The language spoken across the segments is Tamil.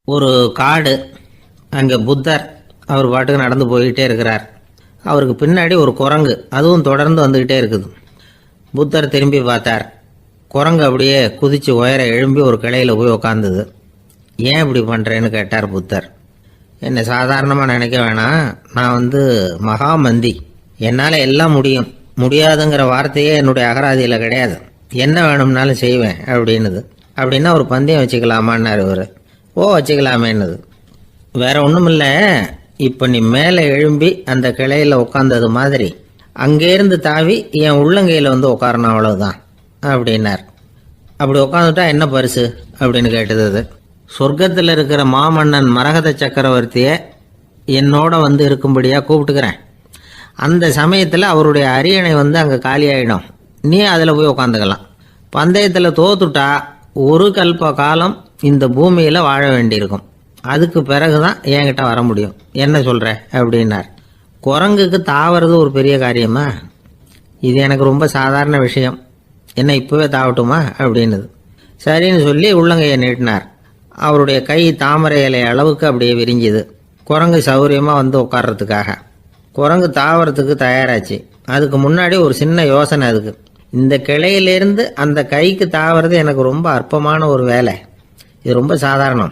ஒரு காடு. அங்கே புத்தர் அவர் பாட்டுக்கு நடந்து போய்கிட்டே இருக்கிறார். அவருக்கு பின்னாடி ஒரு குரங்கு, அதுவும் தொடர்ந்து வந்துக்கிட்டே இருக்குது. புத்தர் திரும்பி பார்த்தார். குரங்கு அப்படியே குதித்து உயர எழும்பி ஒரு கிளையில் போய் உக்காந்துது. ஏன் இப்படி பண்ணுறேன்னு கேட்டார் புத்தர். என்னை சாதாரணமாக நினைக்க வேணாம், நான் மகாமந்தி, என்னால் எல்லாம் முடியும், முடியாதுங்கிற வார்த்தையே என்னுடைய அகராதியில் கிடையாது, என்ன வேணும்னாலும் செய்வேன் அப்படின்னுது. அப்படின்னா ஒரு பந்தயம் வச்சுக்கலாமான்னார் இவர். ஓ வச்சுக்கலாமேன்னுது. வேற ஒன்றும் இல்லை, இப்போ நீ மேலே எழும்பி அந்த கிளையில் உட்காந்தது மாதிரி அங்கேருந்து தாவி என் உள்ளங்கையில் உட்காரணும், அவ்வளவுதான் அப்படின்னார். அப்படி உட்காந்துட்டா என்ன பரிசு அப்படின்னு கேட்டது அது. சொர்க்கத்தில் இருக்கிற மாமன்னன் மரகத சக்கரவர்த்தியை என்னோட இருக்கும்படியாக கூப்பிட்டுக்கிறேன். அந்த சமயத்தில் அவருடைய அரியணை அங்கே காலியாயிடும், நீ அதில் போய் உட்காந்துக்கலாம். பந்தயத்தில் தோத்துட்டா ஒரு கல்ப காலம் இந்த பூமியில் வாழ வேண்டியிருக்கும், அதுக்கு பிறகு தான் என்கிட்ட வர முடியும், என்ன சொல்கிற அப்படின்னார். குரங்குக்கு தாவறது ஒரு பெரிய காரியமா? இது எனக்கு ரொம்ப சாதாரண விஷயம், என்ன இப்போவே தாவட்டுமா அப்படின்னுது. சரின்னு சொல்லி உள்ளங்கையை நீட்டினார். அவருடைய கை தாமரை இலை அளவுக்கு அப்படியே விரிஞ்சுது. குரங்கு சௌரியமாக உட்கார்றதுக்காக. குரங்கு தாவறதுக்கு தயாராச்சு. அதுக்கு முன்னாடி ஒரு சின்ன யோசனை அதுக்கு. இந்த கிளையிலேருந்து அந்த கைக்கு தாவறது எனக்கு ரொம்ப அற்பமான ஒரு வேலை, இது ரொம்ப சாதாரணம்,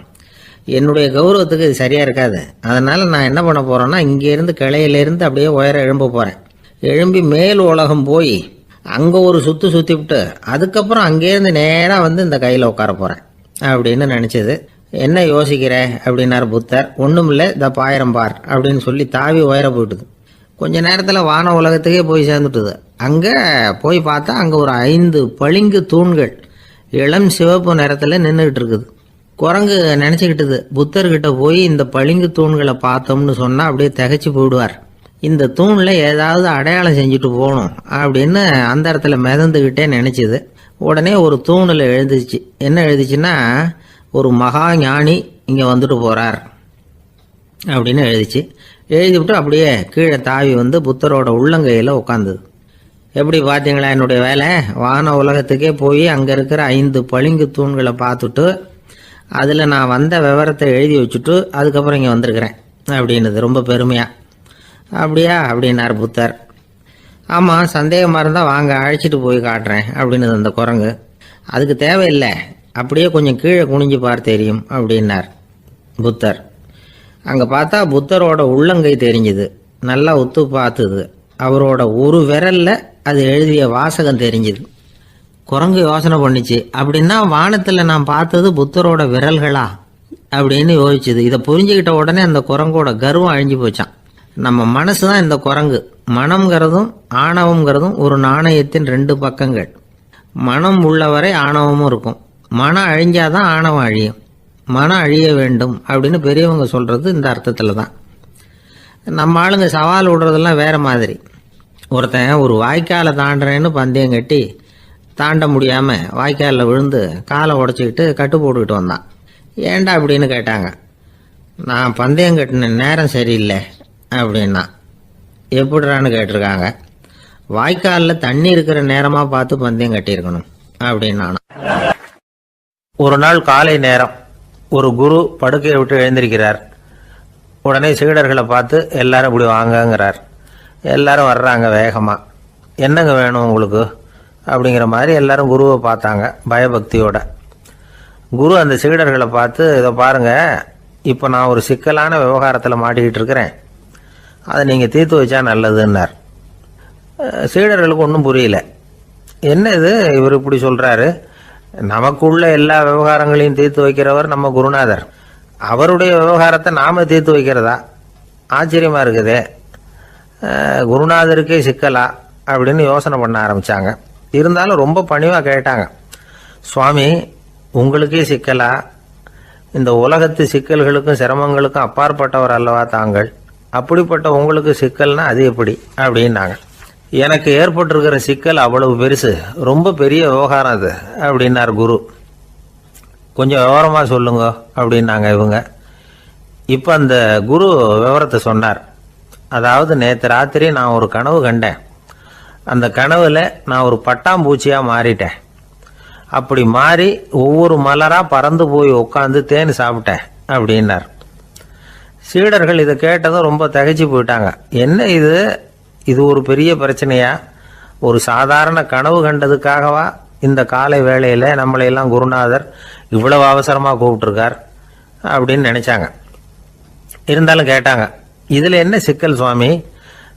என்னுடைய கௌரவத்துக்கு இது சரியாக இருக்காது. அதனால் நான் என்ன பண்ண போகிறேன்னா, இங்கேருந்து கிளையிலேருந்து அப்படியே உயர எழும்ப போகிறேன். எழும்பி மேல் உலகம் போய் அங்கே ஒரு சுற்றிவிட்டு அதுக்கப்புறம் அங்கேருந்து நேராக இந்த கையில் உட்கார போகிறேன் அப்படின்னு நினச்சிது. என்ன யோசிக்கிற அப்படின்னார் புத்தர். ஒன்றும் இல்லை, இந்த பாயிரம் பார் அப்படின்னு சொல்லி தாவி உயர போயிட்டுது. கொஞ்ச நேரத்தில் வான உலகத்துக்கே போய் சேர்ந்துட்டுது. அங்கே போய் பார்த்தா அங்கே ஒரு 5 பளிங்கு தூண்கள் இளம் சிவப்பு நிறத்தில் நின்றுக்கிட்டு இருக்குது. குரங்கு நினச்சிக்கிட்டுது, புத்தர்கிட்ட போய் இந்த பளிங்கு தூண்களை பார்த்தோம்னு சொன்னால் அப்படியே திகைச்சு போயிடுவார், இந்த தூணில் ஏதாவது அடையாளம் செஞ்சுட்டு போகணும் அப்படின்னு அந்த இடத்துல மிதந்துக்கிட்டே நினச்சிது. உடனே ஒரு தூணில் எழுதிச்சு. என்ன எழுதிச்சுன்னா, ஒரு மகா ஞானி இங்கே வந்துட்டு போகிறார் அப்படின்னு எழுதிச்சு. எழுதிவிட்டு அப்படியே கீழே தாவி புத்தரோட உள்ளங்கையில் உட்காந்துது. எப்படி பார்த்தீங்களா என்னுடைய வேலை? வான உலகத்துக்கே போய் அங்கே இருக்கிற 5 பளிங்கு தூண்களை பார்த்துட்டு அதில் நான் வந்த விவரத்தை எழுதி வச்சுட்டு அதுக்கப்புறம் இங்கே வந்திருக்கிறேன் அப்படின்னுது ரொம்ப பெருமையாக. அப்படியா அப்படின்னார் புத்தர். ஆமாம், சந்தேகமாக இருந்தால் வாங்க, அழைச்சிட்டு போய் காட்டுறேன் அப்படின்னுது அந்த குரங்கு. அதுக்கு தேவையில்லை, அப்படியே கொஞ்சம் கீழே குனிஞ்சு பார் தெரியும் அப்படின்னார் புத்தர். அங்கே பார்த்தா புத்தரோட உள்ளங்கை தெரிஞ்சுது. நல்லா உத்து பார்த்துது. அவரோட ஒரு விரலில் அது எழுதிய வாசகம் தெரிஞ்சுது. குரங்கு யோசனை பண்ணிச்சு, அப்படின்னா வானத்தில் நான் பார்த்தது புத்தரோட விரல்களா அப்படின்னு யோசிச்சுது. இதை புரிஞ்சுக்கிட்ட உடனே அந்த குரங்கோட கர்வம் அழிஞ்சு போச்சான். நம்ம மனசு தான் இந்த குரங்கு. மனம்ங்கிறதும் ஆணவம்ங்கிறதும் ஒரு நாணயத்தின் 2 பக்கங்கள். மனம் உள்ளவரை ஆணவமும் இருக்கும். மனம் அழிஞ்சாதான் ஆணவம் அழியும். மனம் அழிய வேண்டும் அப்படின்னு பெரியவங்க சொல்கிறது இந்த அர்த்தத்தில் தான். நம்ம ஆளுங்க சவால் விடுறதெல்லாம் வேறு மாதிரி. ஒருத்தன் ஒரு வாய்க்காலை தாண்டுறேன்னு பந்தயம் கட்டி தாண்ட முடியாமல் வாய்க்காலில் விழுந்து காலை உடச்சிக்கிட்டு கட்டு போட்டுக்கிட்டு வந்தான். ஏன்டா அப்படின்னு கேட்டாங்க. நான் பந்தயம் கட்டின நேரம் சரியில்லை அப்படின்னா. எப்படிறான்னு கேட்டிருக்காங்க. வாய்க்காலில் தண்ணி இருக்கிற நேரமாக பார்த்து பந்தயம் கட்டியிருக்கணும் அப்படின்னா. ஒரு நாள் காலை நேரம் ஒரு குரு படுக்கையை விட்டு எழுந்திருக்கிறார். உடனே சீடர்களை பார்த்து எல்லாரும் இப்படி வாங்கங்கிறார். எல்லாரும் வர்றாங்க வேகமாக. என்னங்க வேணும் உங்களுக்கு அப்படிங்கிற மாதிரி எல்லாரும் குருவை பார்த்தாங்க பயபக்தியோட. குரு அந்த சீடர்களை பார்த்து, இதை பாருங்கள், இப்போ நான் ஒரு சிக்கலான விவகாரத்தில் மாட்டிக்கிட்டு இருக்கிறேன், அதை நீங்கள் தீர்த்து வச்சா நல்லதுன்னார். சீடர்களுக்கு ஒன்றும் புரியல. என்ன இது இவர் இப்படி சொல்கிறாரு? நமக்குள்ள எல்லா விவகாரங்களையும் தீர்த்து வைக்கிறவர் நம்ம குருநாதர், அவருடைய விவகாரத்தை நாம் தீர்த்து வைக்கிறதா? ஆச்சரியமாக இருக்குதே, குருநாதருக்கே சிக்கலா அப்படின்னு யோசனை பண்ண ஆரம்பித்தாங்க. இருந்தாலும் ரொம்ப பணிவாக கேட்டாங்க. சுவாமி, உங்களுக்கே சிக்கலா? இந்த உலகத்து சிக்கல்களுக்கும் சிரமங்களுக்கும் அப்பாற்பட்டவர் அல்லவா தாங்கள், அப்படிப்பட்ட உங்களுக்கு சிக்கல்னா அது எப்படி அப்படின்னாங்க. எனக்கு ஏற்பட்டிருக்கிற சிக்கல் அவ்வளவு பெருசு, ரொம்ப பெரிய விவகாரம் அது அப்படின்னார் குரு. கொஞ்சம் விவரமாக சொல்லுங்க அப்படின்னாங்க இவங்க. இப்போ அந்த குரு விவரத்தை சொன்னார். அதாவது நேற்று ராத்திரி நான் ஒரு கனவு கண்டேன். அந்த கனவுல நான் ஒரு பட்டாம்பூச்சியாக மாறிட்டேன். அப்படி மாறி ஒவ்வொரு மலராக பறந்து போய் உட்காந்து தேன் சாப்பிட்டேன் அப்படின்னார். சீடர்கள் இதை கேட்டதும் ரொம்ப திகைச்சு போயிட்டாங்க. என்ன இது, இது ஒரு பெரிய பிரச்சனையா? ஒரு சாதாரண கனவு கண்டதுக்காகவா இந்த காலை வேளையில் நம்மளையெல்லாம் குருநாதர் இவ்வளவு அவசரமாக கூப்பிட்டுருக்கார் அப்படின்னு நினைச்சாங்க. இருந்தாலும் கேட்டாங்க, இதில் என்ன சிக்கல் சுவாமி?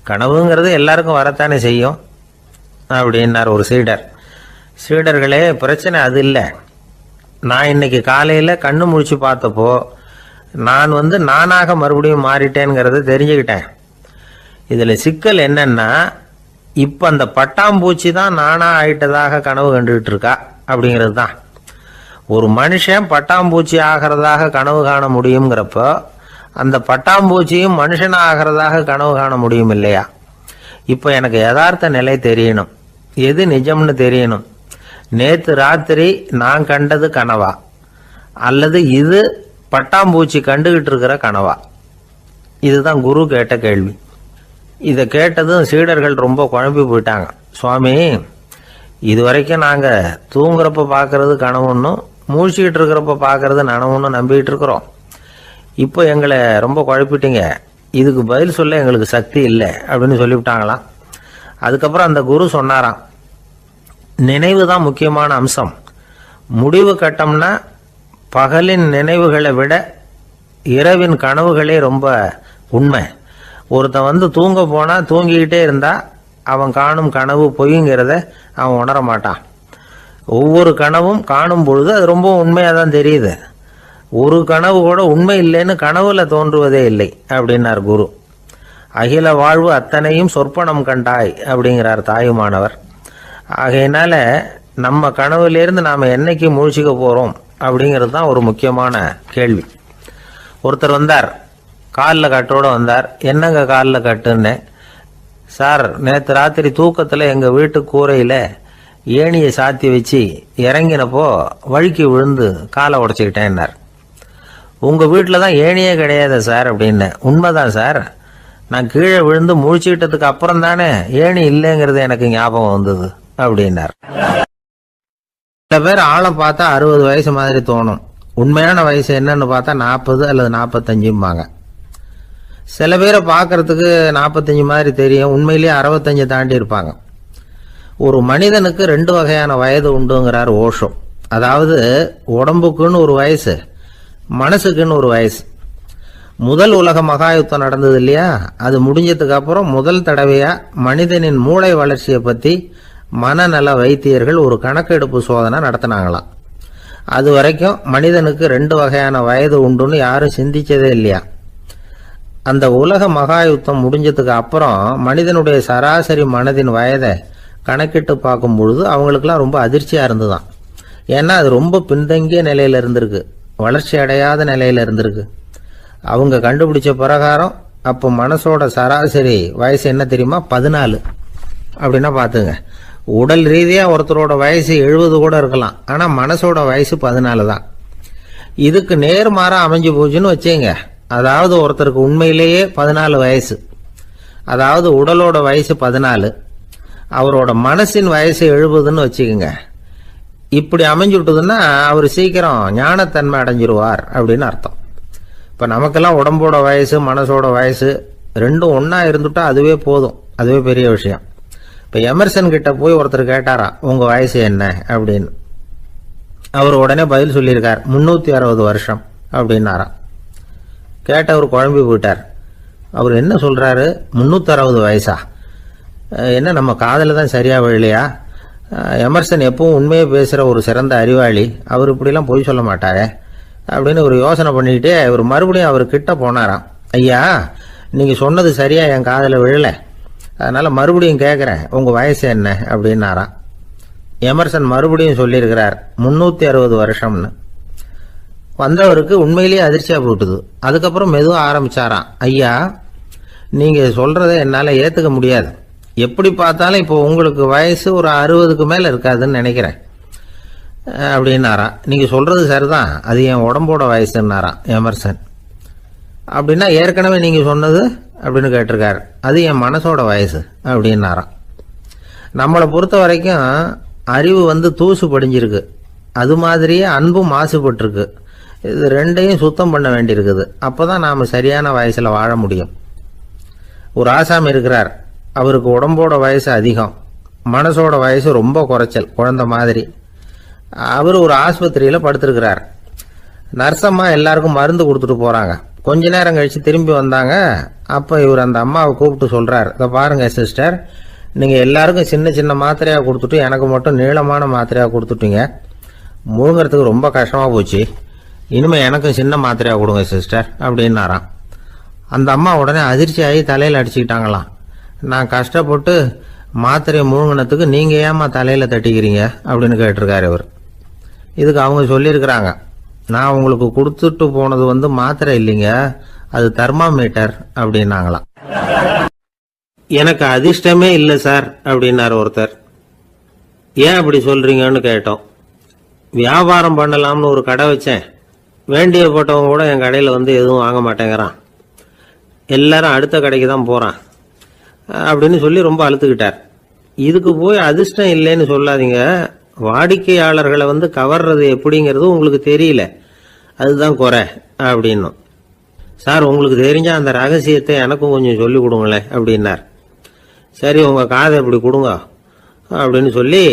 கனவுங்கிறது எல்லாருக்கும் வரத்தானே செய்யும் அப்படின்னார் ஒரு சீடர். சீடர்களே, பிரச்சனை அது இல்லை. நான் இன்னைக்கு காலையில் கண்ணு முழிச்சு பார்த்தப்போ நான் நானாக மறுபடியும் மாறிட்டேங்கிறத தெரிஞ்சுக்கிட்டேன். இதில் சிக்கல் என்னன்னா, இப்போ அந்த பட்டாம்பூச்சி தான் நானா ஆயிட்டதாக கனவு கண்டுகிட்டு இருக்கா அப்படிங்கிறது தான். ஒரு மனுஷன் பட்டாம்பூச்சி ஆகிறதாக கனவு காண முடியுங்கிறப்போ அந்த பட்டாம்பூச்சியும் மனுஷனா ஆகிறதாக கனவு காண முடியும் இல்லையா? இப்போ எனக்கு யதார்த்த நிலை தெரியணும், எது நிஜம்னு தெரியணும். நேற்று ராத்திரி நான் கண்டது கனவா, அல்லது இது பட்டாம்பூச்சி கண்டுகிட்டு இருக்கிற கனவா? இதுதான் குரு கேட்ட கேள்வி. இதை கேட்டதும் சீடர்கள் ரொம்ப குழம்பி போயிட்டாங்க. சுவாமி, இது வரைக்கும் நாங்கள் தூங்குறப்ப பார்க்கறது கனவுன்னும் மூழ்கிட்டு இருக்கிறப்ப பார்க்கறது நனவுன்னு நம்பிக்கிட்டு இருக்கிறோம். இப்போ எங்களை ரொம்ப குழப்பிட்டீங்க, இதுக்கு பதில் சொல்ல எங்களுக்கு சக்தி இல்லை அப்படின்னு சொல்லிவிட்டாங்களாம். அதுக்கப்புறம் அந்த குரு சொன்னாராம், நினைவு தான் முக்கியமான அம்சம். முடிவு கட்டம்னா பகலின் நினைவுகளை விட இரவின் கனவுகளே ரொம்ப உண்மை. ஒருத்தன் தூங்க போனால் தூங்கிக்கிட்டே இருந்தா அவன் காணும் கனவு பொய்ங்கிறத அவன் உணர மாட்டான். ஒவ்வொரு கனவும் காணும் பொழுது அது ரொம்ப உண்மையாக தான் தெரியுது. ஒரு கனவு கூட உண்மை இல்லைன்னு கனவுல தோன்றுவதே இல்லை அப்படின்னார் குரு. அகில வாழ்வு அத்தனையும் சொற்பனம் கண்டாய் அப்படிங்கிறார் தாயுமானவர். ஆகையினால நம்ம கனவுலேருந்து நாம் என்னைக்கு முழிச்சிக்க போகிறோம் அப்படிங்கிறது தான் ஒரு முக்கியமான கேள்வி. ஒருத்தர் வந்தார், காலில் கட்டோடு வந்தார். என்னங்க காலில் கட்டுன்னு? சார், நேற்று ராத்திரி தூக்கத்தில் எங்கள் வீட்டு கூரையில் ஏணியை சாத்தி வச்சு இறங்கினப்போ வழுக்கி விழுந்து காலை உடச்சிக்கிட்டேன்னார். உங்கள் வீட்டில் தான் ஏணியே கிடையாது சார் அப்படின்னு. உண்மைதான் சார், நான் கீழே விழுந்து முழிச்சுக்கிட்டதுக்கு அப்புறம் தானே ஏணி இல்லைங்கிறது எனக்கு ஞாபகம் வந்தது அப்படின்னார். சில பேர் ஆளை பார்த்தா 60 வயசு மாதிரி தோணும், உண்மையான வயசு என்னன்னு பார்த்தா 40 அல்லது 45ம்பாங்க. சில பேரை பார்க்கறதுக்கு 45 மாதிரி தெரியும், உண்மையிலேயே 65 தாண்டி இருப்பாங்க. ஒரு மனிதனுக்கு 2 வகையான வயது உண்டுங்கிறார் ஓஷோ. அதாவது உடம்புக்குன்னு ஒரு வயசு, மனசுக்குன்னு ஒரு வயசு. முதல் உலக மகாயுத்தம் நடந்தது இல்லையா, அது முடிஞ்சதுக்கு அப்புறம் முதல் தடவையா மனிதனின் மூளை வளர்ச்சியை பற்றி மனநல வைத்தியர்கள் ஒரு கணக்கெடுப்பு சோதனை நடத்தினாங்களாம். அது வரைக்கும் மனிதனுக்கு 2 வகையான வயது உண்டுன்னு யாரும் சிந்திச்சதே இல்லையா. அந்த உலக மகாயுத்தம் முடிஞ்சதுக்கு அப்புறம் மனிதனுடைய சராசரி மனதின் வயதை கணக்கிட்டு பார்க்கும் பொழுது அவங்களுக்குலாம் ரொம்ப அதிர்ச்சியாக இருந்துதான். ஏன்னா அது ரொம்ப பின்தங்கிய நிலையில் இருந்திருக்கு, வளர்ச்சி அடையாத நிலையில் இருந்திருக்கு. அவங்க கண்டுபிடிச்ச பிரகாரம் அப்போ மனசோட சராசரி வயசு என்ன தெரியுமா? 14. அப்படின்னா பார்த்துங்க, உடல் ரீதியாக ஒருத்தரோட வயசு 70 கூட இருக்கலாம், ஆனால் மனசோட வயசு 14 தான். இதுக்கு நேர்மாறாக அமைஞ்சு போச்சுன்னு வச்சுங்க. அதாவது ஒருத்தருக்கு உண்மையிலேயே 14 வயசு, அதாவது உடலோட வயசு 14, அவரோட மனசின் வயசு 70ன்னு வச்சுக்கோங்க. இப்படி அமைஞ்சுட்டுதுன்னா அவர் சீக்கிரம் ஞானத்தன்மை அடைஞ்சிருவார் அப்படின்னு அர்த்தம். இப்போ நமக்கெல்லாம் உடம்போட வயசு மனசோட வயசு ரெண்டும் ஒன்றா இருந்துட்டா அதுவே போதும், அதுவே பெரிய விஷயம். இப்போ எமர்சன் கிட்ட போய் ஒருத்தர் கேட்டாராம், உங்கள் வயசு என்ன அப்படின்னு. அவர் உடனே பதில் சொல்லியிருக்கார், 360 வருஷம் அப்படின்னாராம். கேட்டவர் குழம்பி போயிட்டார். அவர் என்ன சொல்கிறாரு, 360 வயசா? என்ன நம்ம காதில் தான் சரியாக விழலையா? எமர்சன் எப்பவும் உண்மையை பேசுகிற ஒரு சிறந்த அறிவாளி, அவர் இப்படிலாம் பொய் சொல்ல மாட்டாரே அப்படின்னு ஒரு யோசனை பண்ணிக்கிட்டே இவர் மறுபடியும் அவர் கிட்ட போனாராம். ஐயா, நீங்கள் சொன்னது சரியாக என் காதில் விழலை, அதனால் மறுபடியும் கேட்குறேன், உங்கள் வயசு என்ன அப்படின்னாராம். எமர்சன் மறுபடியும் சொல்லியிருக்கிறார் 360 வருஷம்னு. வந்தவருக்கு உண்மையிலேயே அதிர்ச்சியாக போட்டுது. அதுக்கப்புறம் மெதுவாக ஆரம்பிச்சாராம், ஐயா நீங்கள் சொல்கிறத என்னால் ஏற்றுக்க முடியாது. எப்படி பார்த்தாலும் இப்போ உங்களுக்கு வயசு ஒரு 60க்கு மேலே இருக்காதுன்னு நினைக்கிறேன் அப்படின்னாராம். நீங்கள் சொல்கிறது சரிதான், அது என் உடம்போட வயசுன்னாராம் எமர்சன். அப்படின்னா ஏற்கனவே நீங்கள் சொன்னது அப்படின்னு கேட்டிருக்காரு, அது என் மனசோட வயசு அப்படின்னாராம். நம்மளை பொறுத்த வரைக்கும் அறிவு தூசு படிஞ்சிருக்கு, அது மாதிரியே அன்பும் மாசுபட்டிருக்கு. இது ரெண்டையும் சுத்தம் பண்ண வேண்டியிருக்குது. அப்போ தான் நாம் சரியான வயசில் வாழ முடியும். ஒரு ஆசாமி இருக்கிறார். அவருக்கு உடம்போட வயசு அதிகம், மனசோட வயசு ரொம்ப குறைச்சல், குழந்தை மாதிரி. அவர் ஒரு ஆஸ்பத்திரியில் படுத்திருக்கிறார். நர்சம்மா எல்லாருக்கும் மருந்து கொடுத்துட்டு போகிறாங்க. கொஞ்ச நேரம் கழித்து திரும்பி வந்தாங்க. அப்போ இவர் அந்த அம்மாவை கூப்பிட்டு சொல்கிறார், இதை பாருங்கள் சிஸ்டர், நீங்கள் எல்லாருக்கும் சின்ன சின்ன மாத்திரையாக கொடுத்துட்டு எனக்கு மட்டும் நீளமான மாத்திரையாக கொடுத்துட்டீங்க. முழுங்கிறதுக்கு ரொம்ப கஷ்டமாக போச்சு. இனிமேல் எனக்கும் சின்ன மாத்திரையாக கொடுங்க சிஸ்டர் அப்படின்னாராம். அந்த அம்மா உடனே அதிர்ச்சியாகி தலையில் அடிச்சுக்கிட்டாங்களாம். நான் கஷ்டப்பட்டு மாத்திரையை முழுங்கினத்துக்கு நீங்கள் ஏமா தலையில் தட்டிக்கிறீங்க அப்படின்னு கேட்டிருக்காரு இவர். இதுக்கு அவங்க சொல்லியிருக்கிறாங்க, நான் உங்களுக்கு கொடுத்துட்டு போனது மாத்திரை இல்லைங்க, அது தெர்மாமீட்டர் அப்படின்னாங்களாம். எனக்கு அதிர்ஷ்டமே இல்லை சார் அப்படின்னாரு ஒருத்தர். ஏன் அப்படி சொல்றீங்கன்னு கேட்டோம். வியாபாரம் பண்ணலாம்னு ஒரு கடை வச்சேன். வேண்டிய போட்டவங்க கூட என் கடையில் எதுவும் வாங்க மாட்டேங்கிறான். எல்லாரும் அடுத்த கடைக்கு தான் போகிறான் அப்படின்னு சொல்லி ரொம்ப அழுத்துக்கிட்டார். இதுக்கு போய் அதிர்ஷ்டம் இல்லைன்னு சொல்லாதீங்க. வாடிக்கையாளர்களை கவர்றது எப்படிங்கிறது உங்களுக்கு தெரியல, அதுதான் குறை அப்படின்னும். சார், உங்களுக்கு தெரிஞ்ச அந்த ரகசியத்தை எனக்கும் கொஞ்சம் சொல்லி கொடுங்களேன் அப்படின்னார். சரி, உங்கள் காதை இப்படி கொடுங்க அப்படின்னு சொல்லி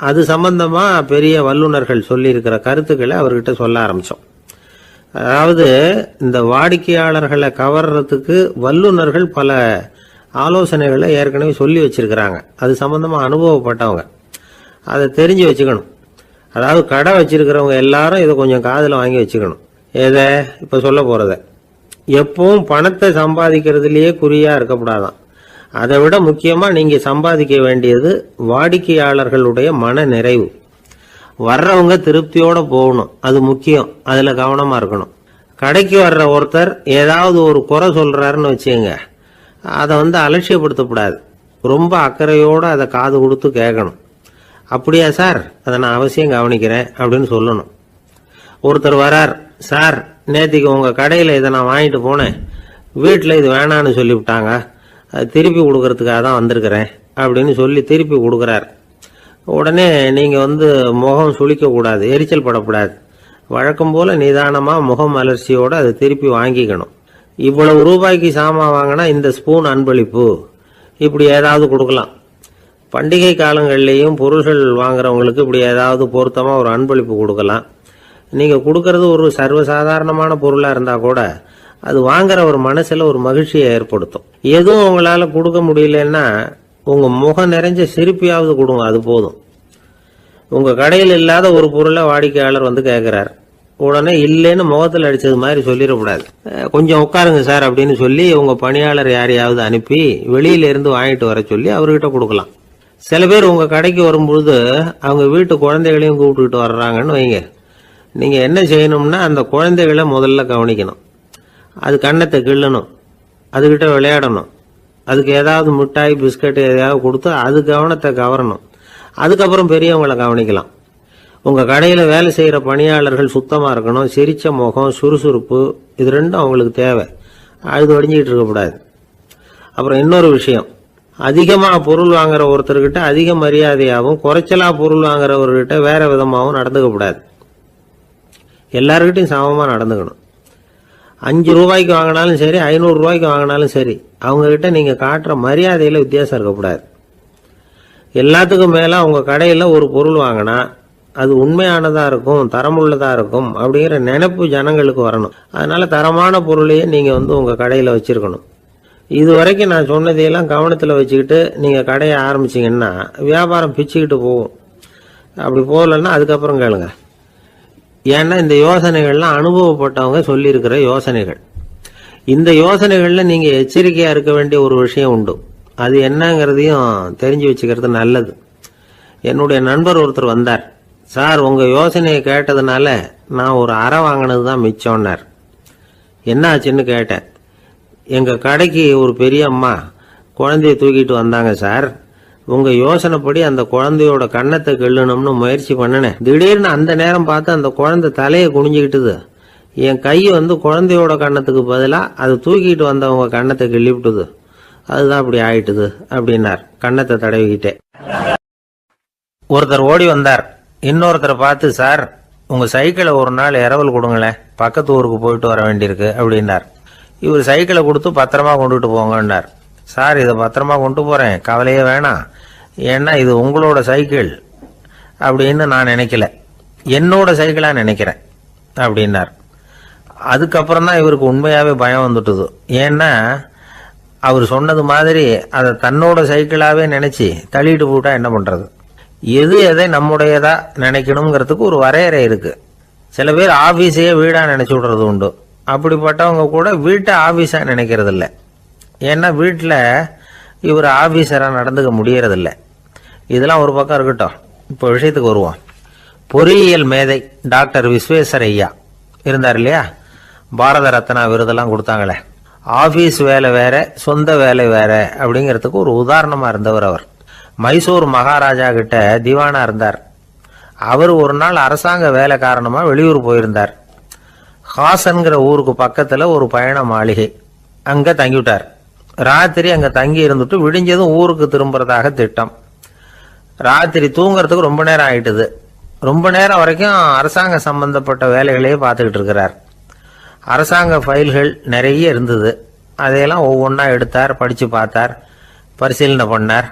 அது சம்பந்தமாக பெரிய வல்லுநர்கள் சொல்லியிருக்கிற கருத்துக்களை அவர்கிட்ட சொல்ல ஆரம்பித்தோம். அதாவது இந்த வாடிக்கையாளர்களை கவர்றதுக்கு வல்லுநர்கள் பல ஆலோசனைகளை ஏற்கனவே சொல்லி வச்சிருக்கிறாங்க. அது சம்பந்தமாக அனுபவப்பட்டவங்க, அதை தெரிஞ்சு வச்சுக்கணும். அதாவது கடை வச்சிருக்கிறவங்க எல்லாரும் இதை கொஞ்சம் காதில் வாங்கி வச்சுக்கணும். எதை இப்போ சொல்ல போகிறத. எப்பவும் பணத்தை சம்பாதிக்கிறதுலேயே குறியாக இருக்கக்கூடாதான். அதை விட முக்கியமாக நீங்கள் சம்பாதிக்க வேண்டியது வாடிக்கையாளர்களுடைய மன நிறைவு. வர்றவங்க திருப்தியோடு போகணும், அது முக்கியம். அதில் கவனமாக இருக்கணும். கடைக்கு வர்ற ஒருத்தர் ஏதாவது ஒரு குறை சொல்கிறாருன்னு வச்சுங்க, அதை அலட்சியப்படுத்தக்கூடாது. ரொம்ப அக்கறையோடு அதை காது கொடுத்து கேட்கணும். அப்படியா சார், அதை நான் அவசியம் கவனிக்கிறேன் அப்படின்னு சொல்லணும். ஒருத்தர் வரார், சார் நேற்றுக்கு உங்கள் கடையில் இதை நான் வாங்கிட்டு போனேன், வீட்டில் இது வேணான்னு சொல்லிவிட்டாங்க, அது திருப்பி கொடுக்கறதுக்காக தான் வந்திருக்கிறேன் அப்படின்னு சொல்லி திருப்பி கொடுக்குறார். உடனே நீங்கள் முகம் சுளிக்கக்கூடாது, எரிச்சல் படக்கூடாது. வழக்கம் போல் நிதானமாக முகம் அலர்ச்சியோடு அதை திருப்பி வாங்கிக்கணும். இவ்வளவு ரூபாய்க்கு சாமான் வாங்கினா இந்த ஸ்பூன் அன்பளிப்பு, இப்படி ஏதாவது கொடுக்கலாம். பண்டிகை காலங்கள்லேயும் பொருள்கள் வாங்குறவங்களுக்கு இப்படி ஏதாவது பொருத்தமாக ஒரு அன்பளிப்பு கொடுக்கலாம். நீங்கள் கொடுக்கறது ஒரு சர்வசாதாரணமான பொருளாக இருந்தால் கூட அது வாங்குற ஒரு மனசில் ஒரு மகிழ்ச்சியை ஏற்படுத்தும். எதுவும் உங்களால் கொடுக்க முடியலன்னா உங்கள் முகம் நிறைஞ்ச சிரிப்பியாவது கொடுங்க, அது போதும். உங்கள் கடையில் இல்லாத ஒரு பொருளை வாடிக்கையாளர் கேட்குறார், உடனே இல்லைன்னு முகத்தில் அடித்தது மாதிரி சொல்லிடக்கூடாது. கொஞ்சம் உட்காருங்க சார் அப்படின்னு சொல்லி உங்கள் பணியாளர் யாரையாவது அனுப்பி வெளியிலேருந்து வாங்கிட்டு வர சொல்லி அவர்கிட்ட கொடுக்கலாம். சில பேர் உங்கள் கடைக்கு வரும்பொழுது அவங்க வீட்டு குழந்தைகளையும் கூப்பிட்டுக்கிட்டு வர்றாங்கன்னு வைங்க. நீங்கள் என்ன செய்யணும்னா அந்த குழந்தைகளை முதல்ல கவனிக்கணும். அது கண்ணத்தை கிள்ளணும், அதுகிட்ட விளையாடணும், அதுக்கு ஏதாவது மிட்டாய் பிஸ்கட் எதையாவது கொடுத்து அது கவனத்தை கவரணும். அதுக்கப்புறம் பெரியவங்களை கவனிக்கலாம். உங்கள் கடையில் வேலை செய்கிற பணியாளர்கள் சுத்தமாக இருக்கணும். சிரிச்ச முகம், சுறுசுறுப்பு, இது ரெண்டும் அவங்களுக்கு தேவை. அழுது வடிஞ்சிக்கிட்டு இருக்கக்கூடாது. அப்புறம் இன்னொரு விஷயம், அதிகமாக பொருள் வாங்குற ஒருத்தர்கிட்ட அதிக மரியாதையாகவும் குறைச்சலாக பொருள் வாங்குறவர்கிட்ட வேற விதமாகவும் நடந்துக்கக்கூடாது. எல்லாருக்கிட்டையும் சமமாக நடந்துக்கணும். 5 ரூபாய்க்கு வாங்கினாலும் சரி, 500 ரூபாய்க்கு வாங்கினாலும் சரி, அவங்கக்கிட்ட நீங்கள் காட்டுற மரியாதையில் வித்தியாசம் இருக்கக்கூடாது. எல்லாத்துக்கும் மேலே உங்கள் கடையில் ஒரு பொருள் வாங்கினா அது உண்மையானதாக இருக்கும், தரமுள்ளதாக இருக்கும் அப்படிங்கிற நினைப்பு ஜனங்களுக்கு வரணும். அதனால் தரமான பொருளையே நீங்கள் உங்கள் கடையில் வச்சுருக்கணும். இது வரைக்கும் நான் சொன்னதையெல்லாம் கவனத்தில் வச்சுக்கிட்டு நீங்கள் கடையை ஆரம்பிச்சிங்கன்னா வியாபாரம் பிச்சுக்கிட்டு போகும். அப்படி போகலன்னா அதுக்கப்புறம் கேளுங்க. ஏன்னா இந்த யோசனைகள்லாம் அனுபவப்பட்டவங்க சொல்லியிருக்கிற யோசனைகள். இந்த யோசனைகளில் நீங்கள் எச்சரிக்கையாக இருக்க வேண்டிய ஒரு விஷயம் உண்டு. அது என்னங்கிறதையும் தெரிஞ்சு வச்சுக்கிறது நல்லது. என்னுடைய நண்பர் ஒருத்தர் வந்தார். சார், உங்கள் யோசனையை கேட்டதுனால நான் ஒரு அறை வாங்கினது தான் மிச்சம்னார். என்ன ஆச்சுன்னு கேட்டேன். எங்கள் கடைக்கு ஒரு பெரிய அம்மா குழந்தைய தூக்கிட்டு வந்தாங்க சார். உங்கள் யோசனைப்படி அந்த குழந்தையோட கண்ணத்தை கிள்ளணும்னு முயற்சி பண்ணினேன். திடீர்னு அந்த நேரம் பார்த்து அந்த குழந்தை தலையை குனிஞ்சிக்கிட்டுது. என் கை குழந்தையோட கண்ணத்துக்கு பதிலாக அதை தூக்கிட்டு வந்தவங்க கண்ணத்தை கிள்ளிவிட்டுது. அதுதான் அப்படி ஆயிட்டுது அப்படின்னார், கண்ணத்தை தடவிக்கிட்டே. ஒருத்தர் ஓடி வந்தார். இன்னொருத்தரை பார்த்து, சார் உங்கள் சைக்கிளை ஒரு நாள் இரவல் கொடுங்களேன், பக்கத்து ஊருக்கு போயிட்டு வர வேண்டியிருக்கு அப்படின்னார். இவர் சைக்கிளை கொடுத்து பத்திரமா கொண்டுட்டு போங்கன்னார். சார், இதை பத்திரமா கொண்டு போகிறேன், கவலையே வேணாம், ஏன்னா இது உங்களோட சைக்கிள் அப்படின்னு நான் நினைக்கல, என்னோட சைக்கிளாக நினைக்கிறேன் அப்படின்னார். அதுக்கப்புறம் தான் இவருக்கு உண்மையாகவே பயம் வந்துட்டுது. ஏன்னா அவர் சொன்னது மாதிரி அதை தன்னோட சைக்கிளாகவே நினச்சி தள்ளிட்டு போட்டா என்ன பண்ணுறது? எது எதை நம்முடையதா நினைக்கணுங்கிறதுக்கு ஒரு வரையறை இருக்குது. சில பேர் ஆஃபீஸையே வீடாக நினச்சி விடுறது உண்டு. அப்படிப்பட்டவங்க கூட வீட்டை ஆஃபீஸாக நினைக்கிறது இல்லை. ஏன்னா வீட்டில் இவர் ஆஃபீஸராக நடந்துக்க முடியறதில்ல. இதெல்லாம் ஒரு பக்கம் இருக்கட்டும், இப்போ விஷயத்துக்கு வருவோம். பொறியியல் மேதை டாக்டர் விஸ்வேஸ்வரய்யா இருந்தார் இல்லையா, பாரத ரத்னா விருதெல்லாம் கொடுத்தாங்களே. ஆஃபீஸ் வேலை வேற, சொந்த வேலை வேற அப்படிங்கிறதுக்கு ஒரு உதாரணமாக இருந்தவர் அவர். மைசூர் மகாராஜா கிட்ட திவானா இருந்தார். அவர் ஒரு நாள் அரசாங்க வேலை காரணமாக வெளியூர் போயிருந்தார். ஹாசன்கிற ஊருக்கு பக்கத்தில் ஒரு பயண மாளிகை, அங்கே தங்கிவிட்டார். ராத்திரி அங்கே தங்கி இருந்துட்டு விடிஞ்சதும் ஊருக்கு திரும்புறதாக திட்டம். ராத்திரி தூங்குறதுக்கு ரொம்ப நேரம் ஆயிட்டுது. ரொம்ப நேரம் வரைக்கும் அரசாங்க சம்பந்தப்பட்ட வேலைகளையே பார்த்துக்கிட்டு இருக்கிறார். அரசாங்க ஃபைல்கள் நிறைய இருந்தது. அதையெல்லாம் ஒவ்வொன்றா எடுத்தார், படித்து பார்த்தார், பரிசீலனை பண்ணார்.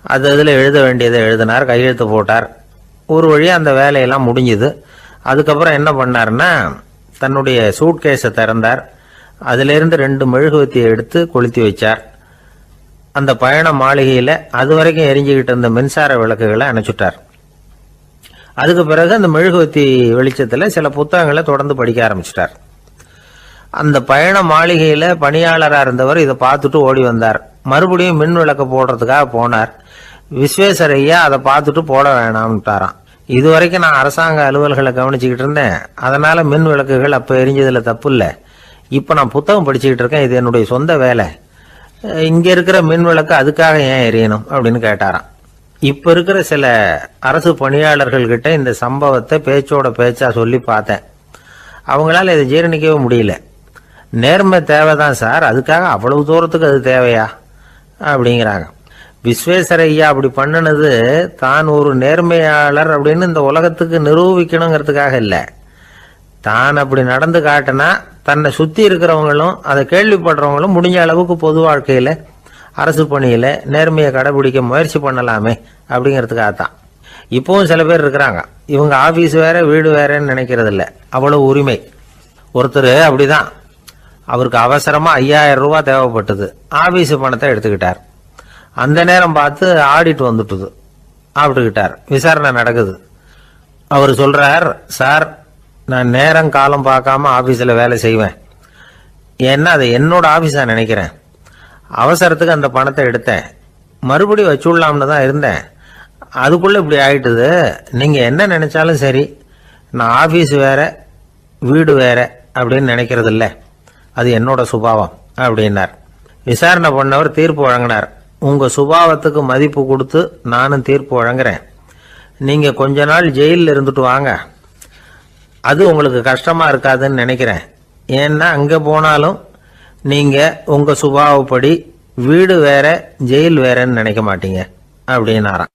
அது அதில் எழுத வேண்டியதை எழுதினார், கையெழுத்து போட்டார். ஒரு வழியாக அந்த வேலையெல்லாம் முடிஞ்சுது. அதுக்கப்புறம் என்ன பண்ணார்னா, தன்னுடைய சூட்கேஸை திறந்தார். அதிலிருந்து 2 மெழுகுவத்தியை எடுத்து கொளுத்தி வச்சார். அந்த பயண மாளிகையில் அது வரைக்கும் எரிஞ்சுக்கிட்டு இருந்த மின்சார விளக்குகளை அணைச்சுட்டார். அதுக்கு பிறகு அந்த மெழுகுவத்தி வெளிச்சத்தில் சில புத்தகங்களை தொடர்ந்து படிக்க ஆரம்பிச்சிட்டார். அந்த பயண மாளிகையில் பணியாளராக இருந்தவர் இதை பார்த்துட்டு ஓடி வந்தார். மறுபடியும் மின் விளக்கு போடுறதுக்காக போனார். விஸ்வேஸ்வரய்யா அதை பார்த்துட்டு போட வேணாம்ட்டாராம். இது வரைக்கும் நான் அரசாங்க அலுவல்களை கவனிச்சுக்கிட்டு இருந்தேன், அதனால மின் விளக்குகள் அப்போ எரிஞ்சதில் தப்பு இல்லை. இப்போ நான் புத்தகம் படிச்சுக்கிட்டு இருக்கேன், இது என்னுடைய சொந்த வேலை, இங்கே இருக்கிற மின் விளக்கு அதுக்காக ஏன் எரியணும் அப்படின்னு கேட்டாராம். இப்போ இருக்கிற சில அரசு பணியாளர்கள்கிட்ட இந்த சம்பவத்தை பேச்சோட பேச்சா சொல்லி பார்த்தேன். அவங்களால இதை ஜீரணிக்கவே முடியல. நேர்மை தேவைதான் சார், அதுக்காக அவ்வளவு தூரத்துக்கு அது தேவையா அப்படிங்கிறாங்க. விஸ்வேஸ்வரய்யா அப்படி பண்ணினது தான் ஒரு நேர்மையாளர் அப்படின்னு இந்த உலகத்துக்கு நிரூபிக்கணுங்கிறதுக்காக இல்லை. தான் அப்படி நடந்து காட்டினா தன்னை சுற்றி இருக்கிறவங்களும் அதை கேள்விப்படுறவங்களும் முடிஞ்ச அளவுக்கு பொது வாழ்க்கையில் அரசு பணியில் நேர்மையை கடைபிடிக்க முயற்சி பண்ணலாமே அப்படிங்கிறதுக்காகத்தான். இப்போவும் சில பேர் இருக்கிறாங்க, இவங்க ஆஃபீஸ் வேற வீடு வேறன்னு நினைக்கிறது இல்லை, அவ்வளோ உரிமை. ஒருத்தர் அப்படிதான், அவருக்கு அவசரமாக 5000 ரூபா தேவைப்பட்டது. ஆஃபீஸு பணத்தை எடுத்துக்கிட்டார். அந்த நேரம் பார்த்து ஆடிட் வந்துட்டுது, ஆப்பிட்டுக்கிட்டார். விசாரணை நடக்குது. அவர் சொல்கிறார், சார் நான் நேரம் காலம் பார்க்காம ஆஃபீஸில் வேலை செய்வேன், ஏன்னா அதை என்னோட ஆஃபீஸாக நினைக்கிறேன். அவசரத்துக்கு அந்த பணத்தை எடுத்தேன், மறுபடியும் வச்சுடலாம்னு தான் இருந்தேன், அதுக்குள்ளே இப்படி ஆயிட்டுது. நீங்கள் என்ன நினச்சாலும் சரி, நான் ஆஃபீஸ் வேற வீடு வேற அப்படின்னு நினைக்கிறது இல்லை, அது என்னோட சுபாவம் அப்படின்னார். விசாரணை பண்ணவர் தீர்ப்பு வழங்கினார். உங்கள் சுபாவத்துக்கு மதிப்பு கொடுத்து நானும் தீர்ப்பு வழங்குறேன். நீங்கள் கொஞ்ச நாள் ஜெயிலில் இருந்துட்டு வாங்க, அது உங்களுக்கு கஷ்டமாக இருக்காதுன்னு நினைக்கிறேன். ஏன்னா அங்கே போனாலும் நீங்கள் உங்கள் சுபாவப்படி வீடு வேற ஜெயில் வேறன்னு நினைக்க மாட்டீங்க அப்படின்னாராம்.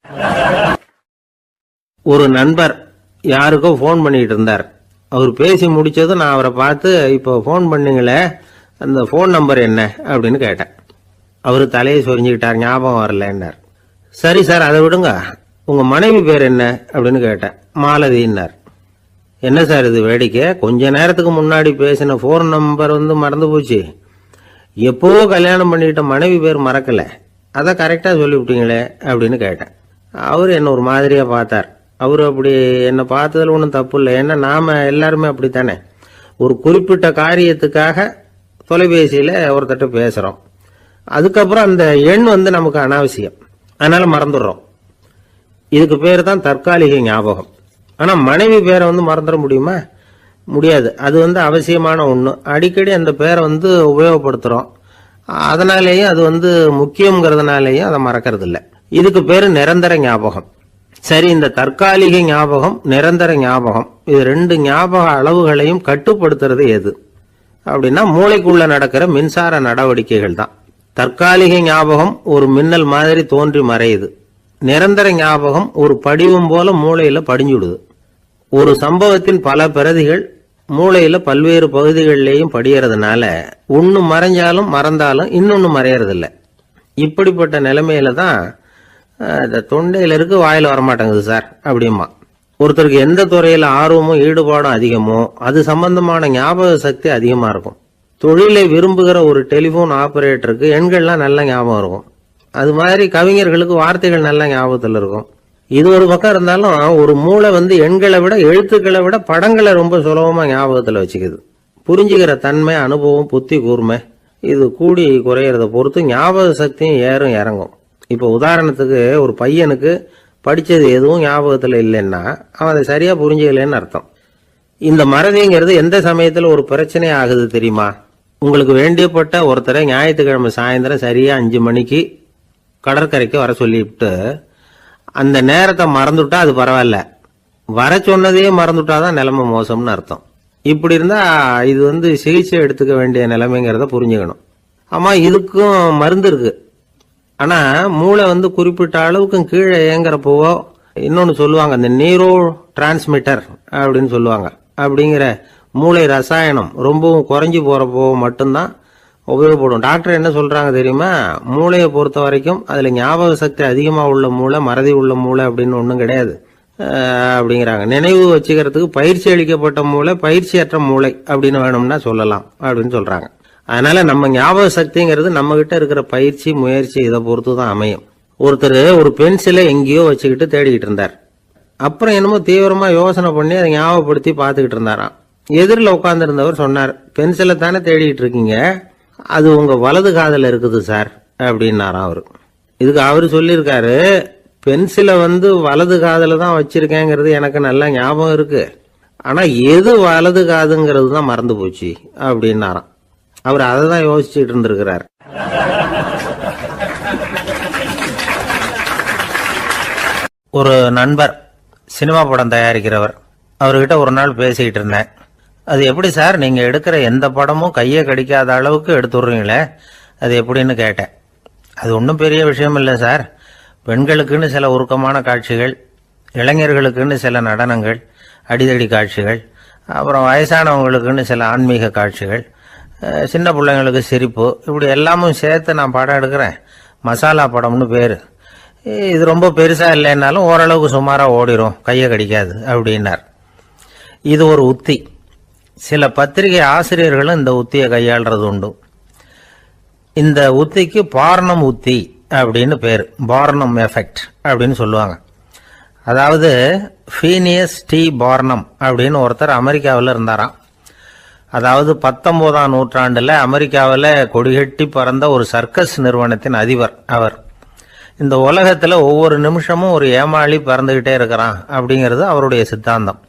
ஒரு நண்பர் யாருக்கோ ஃபோன் பண்ணிட்டு இருந்தார். அவர் பேசி முடிச்சதும் நான் அவரை பார்த்து, இப்போ ஃபோன் பண்ணீங்களே அந்த ஃபோன் நம்பர் என்ன அப்படின்னு கேட்டேன். அவர் தலையை சொரிஞ்சுக்கிட்டார், ஞாபகம் வரலன்னார். சரி சார் அதை விடுங்க, உங்கள் மனைவி பேர் என்ன அப்படின்னு கேட்டேன். மாலதின்னார். என்ன சார் இது வேடிக்கை, கொஞ்ச நேரத்துக்கு முன்னாடி பேசின ஃபோன் நம்பர் மறந்து போச்சு, எப்போவோ கல்யாணம் பண்ணிக்கிட்ட மனைவி பேர் மறக்கலை, அதை கரெக்டாக சொல்லிவிட்டீங்களே அப்படின்னு கேட்டேன். அவர் என்ன ஒரு மாதிரியாக பார்த்தார். அவர் அப்படி என்னை பார்த்ததில் ஒன்றும் தப்பு இல்லை, ஏன்னா நாம் எல்லாருமே அப்படித்தானே, ஒரு குறிப்பிட்ட காரியத்துக்காக தொலைபேசியில் ஒருத்தட்ட பேசுகிறோம், அதுக்கப்புறம் அந்த எண் நமக்கு அனாவசியம், அதனால் மறந்துடுறோம். இதுக்கு பேர் தான் தற்காலிக ஞாபகம். ஆனால் மனைவி பேரை மறந்துட முடியுமா? முடியாது. அது அவசியமான ஒன்று. அடிக்கடி அந்த பேரை உபயோகப்படுத்துகிறோம், அதனாலேயும் அது முக்கியங்கிறதுனாலேயும் அதை மறக்கிறது இல்லை. இதுக்கு பேர் நிரந்தர ஞாபகம். சரி, இந்த தற்காலிக ஞாபகம் நிரந்தர ஞாபகம் இது 2 ஞாபக அளவுகளையும் கட்டுப்படுத்துறது எது அப்படின்னா மூளைக்குள்ள நடக்கிற மின்சார நடவடிக்கைகள் தான். தற்காலிக ஞாபகம் ஒரு மின்னல் மாதிரி தோன்றி மறையுது. நிரந்தர ஞாபகம் ஒரு படிவம் போல மூளையில படிஞ்சுடுது. ஒரு சம்பவத்தின் பல பிரதிகள் மூளையில பல்வேறு பகுதிகளிலேயும் படியறதுனால ஒன்னு மறைஞ்சாலும் மறந்தாலும் இன்னொன்னு மறையறதில்ல. இப்படிப்பட்ட நிலைமையில தான் இந்த தொண்டையில இருக்கு வாயில வரமாட்டேங்குது சார் அப்படிமா. ஒருத்தருக்கு எந்த துறையில ஆர்வமும் ஈடுபாடும் அதிகமோ அது சம்பந்தமான ஞாபக சக்தி அதிகமா இருக்கும். தொழிலை விரும்புகிற ஒரு டெலிபோன் ஆபரேட்டருக்கு எண்கள்லாம் நல்ல ஞாபகம் இருக்கும். அது மாதிரி கவிஞர்களுக்கு வார்த்தைகள் நல்ல ஞாபகத்தில் இருக்கும். இது ஒரு பக்கம் இருந்தாலும் ஒரு மூளை எண்களை விட எழுத்துக்களை விட படங்களை ரொம்ப சுலபமா ஞாபகத்தில் வச்சுக்குது. புரிஞ்சுக்கிற தன்மை, அனுபவம், புத்தி கூர்மை இது கூடி குறையறத பொறுத்து ஞாபக சக்தியும் ஏறும் இறங்கும். இப்போ உதாரணத்துக்கு ஒரு பையனுக்கு படிச்சது எதுவும் ஞாபகத்தில் இல்லைன்னா அவன் அதை சரியா புரிஞ்சுக்கலன்னு அர்த்தம். இந்த மறதிங்கிறது எந்த சமயத்தில் ஒரு பிரச்சனை ஆகுது தெரியுமா? உங்களுக்கு வேண்டியப்பட்ட ஒருத்தரை ஞாயிற்றுக்கிழமை சாயந்தரம் சரியா 5 மணிக்கு கடற்கரைக்கு வர சொல்லிவிட்டு அந்த நேரத்தை மறந்துட்டா அது பரவாயில்ல, வர சொன்னதையே மறந்துட்டாதான் நிலைமை மோசம்னு அர்த்தம். இப்படி இருந்தா இது சிகிச்சை எடுத்துக்க வேண்டிய நிலைமைங்கிறத புரிஞ்சுக்கணும். ஆமா, இதுக்கும் மருந்து இருக்கு. ஆனா மூளை குறிப்பிட்ட அளவுக்கு கீழே இயங்குறப்போவோ இன்னொன்னு சொல்லுவாங்க, இந்த நியூரோ டிரான்ஸ்மிட்டர் அப்படின்னு சொல்லுவாங்க. அப்படிங்கிற மூளை ரசாயனம் ரொம்பவும் குறைஞ்சி போறப்போ மட்டும்தான் உபயோகப்படும். டாக்டர் என்ன சொல்றாங்க தெரியுமா? மூளையை பொறுத்த வரைக்கும் அதுல ஞாபக சக்தி அதிகமா உள்ள மூளை, மறதி உள்ள மூளை அப்படின்னு ஒன்றும் கிடையாது அப்படிங்கிறாங்க. நினைவு வச்சுக்கிறதுக்கு பயிற்சி அளிக்கப்பட்ட மூளை, பயிற்சியற்ற மூளை அப்படின்னு வேணும்னா சொல்லலாம் அப்படின்னு சொல்றாங்க. அதனால நம்ம ஞாபக சக்திங்கிறது நம்ம கிட்ட இருக்கிற பயிற்சி, முயற்சி இதை பொறுத்து தான் அமையும். ஒருத்தர் ஒரு பென்சிலை எங்கேயோ வச்சுக்கிட்டு தேடிக்கிட்டு இருந்தார். அப்புறம் என்னமோ தீவிரமா யோசனை பண்ணி அதை ஞாபகப்படுத்தி பார்த்துக்கிட்டு இருந்தாராம். எதிரில் உட்கார்ந்து இருந்தவர் சொன்னார், பென்சிலை தானே தேடிட்டு இருக்கீங்க, அது உங்க வலது காதுல இருக்குது சார் அப்படின்னாராம் அவரு. இதுக்கு அவரு சொல்லியிருக்காரு, பென்சிலை வலது காதுல தான் வச்சிருக்கேங்கிறது எனக்கு நல்லா ஞாபகம் இருக்கு, ஆனா எது வலது காதுங்கிறது தான் மறந்து போச்சு அப்படின்னாராம். அவர் அதை தான் யோசிச்சுட்டு இருந்திருக்கிறார். ஒரு நண்பர் சினிமா படம் தயாரிக்கிறவர், அவர்கிட்ட ஒரு நாள் பேசிக்கிட்டு இருந்தேன். அது எப்படி சார், நீங்க எடுக்கிற எந்த படமும் கையை கடிக்காத அளவுக்கு எடுத்துடுறீங்களே, அது எப்படின்னு கேட்டேன். அது ஒன்றும் பெரிய விஷயம் இல்லை சார். பெண்களுக்குன்னு சில உருக்கமான காட்சிகள், இளைஞர்களுக்குன்னு சில நடனங்கள், அடிதடி காட்சிகள், அப்புறம் வயசானவங்களுக்குன்னு சில ஆன்மீக காட்சிகள், சின்ன பிள்ளைங்களுக்கு சிரிப்பு, இப்படி எல்லாமும் சேர்த்து நான் படம் எடுக்கிறேன். மசாலா படம்னு பேரு. இது ரொம்ப பெருசா இல்லைன்னாலும் ஓரளவுக்கு சுமாரா ஓடிரும், கையை கடிக்காது அப்படின்னார். இது ஒரு உத்தி. சில பத்திரிகை ஆசிரியர்களும் இந்த உத்தியை கையாளுறது உண்டு. இந்த உத்திக்கு பார்னம் உத்தி அப்படின்னு பேரு, பார்னம் எஃபெக்ட் அப்படின்னு சொல்லுவாங்க. அதாவது ஃபீனியஸ் டி பார்னம் அப்படின்னு ஒருத்தர் அமெரிக்காவில் இருந்தாராம். அதாவது 19ஆம் நூற்றாண்டுல அமெரிக்காவில் கொடிகட்டி பறந்த ஒரு சர்க்கஸ் நிறுவனத்தின் அதிபர் அவர். இந்த உலகத்துல ஒவ்வொரு நிமிஷமும் ஒரு ஏமாளி பறந்துகிட்டே இருக்கிறான் அப்படிங்கிறது அவருடைய சித்தாந்தம்.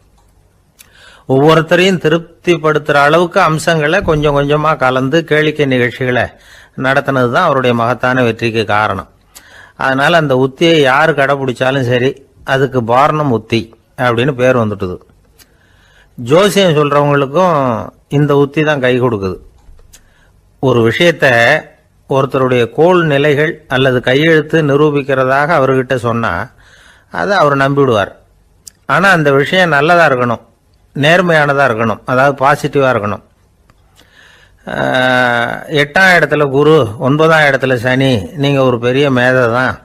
ஒவ்வொருத்தரையும் திருப்திப்படுத்துற அளவுக்கு அம்சங்களை கொஞ்சம் கொஞ்சமா கலந்து கேளிக்கை நிகழ்ச்சிகளை நடத்தினது தான் அவருடைய மகத்தான வெற்றிக்கு காரணம். அதனால அந்த உத்தியை யாரு கடைபிடிச்சாலும் சரி, அதுக்கு பார்னம் உத்தி அப்படின்னு பேர் வந்துட்டுது. ஜோசியம் சொல்றவங்களுக்கும் இந்த உத்தி தான் கை கொடுக்குது. ஒரு விஷயத்த ஒருத்தருடைய கோள் நிலைகள் அல்லது கையெழுத்து நிரூபிக்கிறதாக அவர்கிட்ட சொன்னா அதை அவர் நம்பிவிடுவார். ஆனா அந்த விஷயம் நல்லதா இருக்கணும், நேர்மையானதா இருக்கணும், அதாவது பாசிட்டிவா இருக்கணும். 8ஆம் இடத்துல குரு, 9ஆம் இடத்துல சனி, நீங்க ஒரு பெரிய மேதை தான்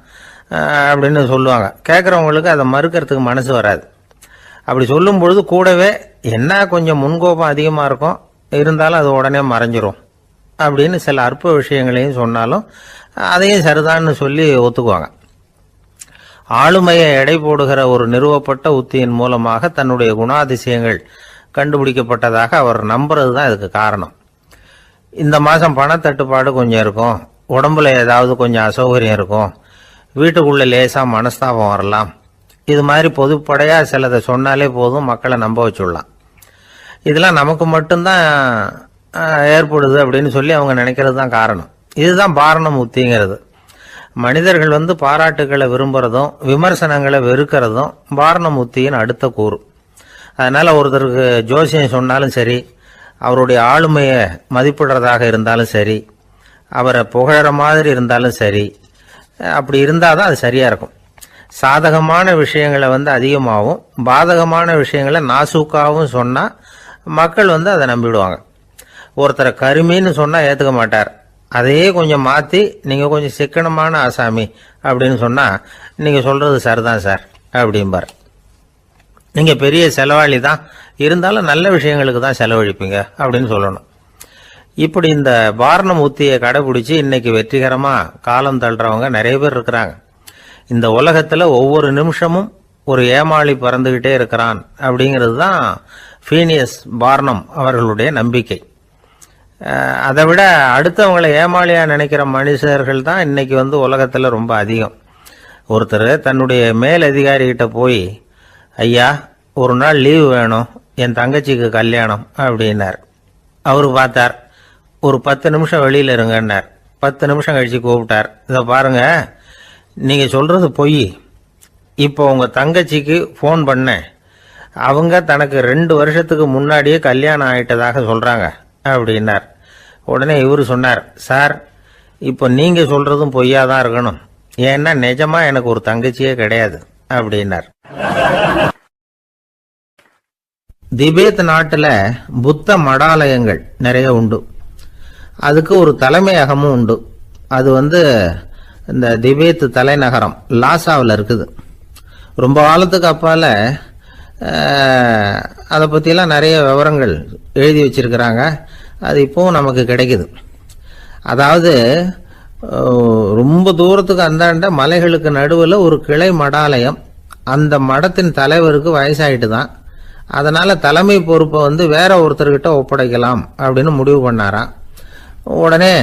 அப்படின்னு சொல்லுவாங்க. கேட்கறவங்களுக்கு அதை மறுக்கிறதுக்கு மனசு வராது. அப்படி சொல்லும் பொழுது கூடவே என்ன கொஞ்சம் முன்கோபம் அதிகமா இருக்கும், இருந்தாலும் அது உடனே மறைஞ்சிரும் அப்படின்னு சில அற்ப விஷயங்களையும் சொன்னாலும் அதையும் சரிதான்னு சொல்லி ஒத்துக்குவாங்க. ஆளுமையை எடை போடுகிற ஒரு நிறுவப்பட்ட உத்தியின் மூலமாக தன்னுடைய குணாதிசயங்கள் கண்டுபிடிக்கப்பட்டதாக அவர் நம்புறது தான் இதுக்கு காரணம். இந்த மாசம் பணத்தட்டுப்பாடு கொஞ்சம் இருக்கும், உடம்புல ஏதாவது கொஞ்சம் அசௌகரியம் இருக்கும், வீட்டுக்குள்ள லேசா மனஸ்தாபம் வரலாம், இது மாதிரி பொதுப்படையா சிலதை சொன்னாலே போதும், மக்களை நம்ப வச்சுடலாம். இதெல்லாம் நமக்கு மட்டும்தான் ஏற்படுது அப்படின்னு சொல்லி அவங்க நினைக்கிறது தான் காரணம். இதுதான் பார்னம் உத்திங்கிறது. மனிதர்கள் பாராட்டுகளை விரும்புறதும் விமர்சனங்களை வெறுக்கிறதும் பார்னம் உத்தியின் அடுத்த கூறு. அதனால ஒருத்தருக்கு ஜோசியம் சொன்னாலும் சரி, அவருடைய ஆளுமையை மதிப்பிடுறதாக இருந்தாலும் சரி, அவரை புகழற மாதிரி இருந்தாலும் சரி, அப்படி இருந்தாதான் அது சரியா இருக்கும். சாதகமான விஷயங்களை அதிகமாகவும் பாதகமான விஷயங்களை நாசூக்காகவும் சொன்னால் மக்கள் அதை நம்பிடுவாங்க. ஒருத்தரை கருமின்னு சொன்னால் ஏற்றுக்க மாட்டார். அதையே கொஞ்சம் மாற்றி நீங்கள் கொஞ்சம் சிக்கனமான ஆசாமி அப்படின்னு சொன்னால் நீங்கள் சொல்கிறது சரிதான் சார் அப்படிம்பார். நீங்கள் பெரிய செலவாளி தான், இருந்தாலும் நல்ல விஷயங்களுக்கு தான் செலவழிப்பீங்க அப்படின்னு சொல்லணும். இப்படி இந்த வாரணம் உத்தியை கடைபிடிச்சி இன்னைக்கு வெற்றிகரமாக காலம் தள்ளுறவங்க நிறைய பேர் இருக்கிறாங்க. இந்த உலகத்தில் ஒவ்வொரு நிமிஷமும் ஒரு ஏமாளி பறந்துக்கிட்டே இருக்கிறான் அப்படிங்கிறது தான் ஃபீனியஸ் பார்னம் அவர்களுடைய நம்பிக்கை. அதை விட அடுத்தவங்களை ஏமாளியாக நினைக்கிற மனுஷர்கள் தான் இன்னைக்கு உலகத்தில் ரொம்ப அதிகம். ஒருத்தர் தன்னுடைய மேல் அதிகாரிகிட்ட போய், ஐயா ஒரு நாள் லீவு வேணும், என் தங்கச்சிக்கு கல்யாணம் அப்படின்னார். அவர் பார்த்தார், ஒரு 10 நிமிஷம் வெளியில் இருங்கன்னார். 10 நிமிஷம் கழித்து கூப்பிட்டார், இதை பாருங்க நீங்கள் சொல்கிறது பொய், இப்போ உங்கள் தங்கச்சிக்கு ஃபோன் பண்ணேன், அவங்க தனக்கு 2 வருஷத்துக்கு முன்னாடியே கல்யாணம் ஆகிட்டதாக சொல்கிறாங்க அப்படின்னார். உடனே இவர் சொன்னார், சார் இப்போ நீங்கள் சொல்கிறதும் பொய்யாக தான் இருக்கணும், ஏன்னா நிஜமாக எனக்கு ஒரு தங்கச்சியே கிடையாது அப்படின்னார். திபேத் நாட்டில் புத்த மடாலயங்கள் நிறைய உண்டு. அதுக்கு ஒரு தலைமையகமும் உண்டு. அது இந்த திபேத் தலைநகரம் லாசாவில் இருக்குது. ரொம்ப காலத்துக்கு அப்பால் அதை பற்றியெல்லாம் நிறைய விவரங்கள் எழுதி வச்சிருக்கிறாங்க. அது இப்போவும் நமக்கு கிடைக்குது. அதாவது ரொம்ப தூரத்துக்கு அந்தாண்ட மலைகளுக்கு நடுவில் ஒரு கிளை மடாலயம். அந்த மடத்தின் தலைவருக்கு வயசாயிட்டு தான், அதனால் தலைமை பொறுப்பை வேற ஒருத்தர்கிட்ட ஒப்படைக்கலாம் அப்படின்னு முடிவு பண்ணாராம். உடனே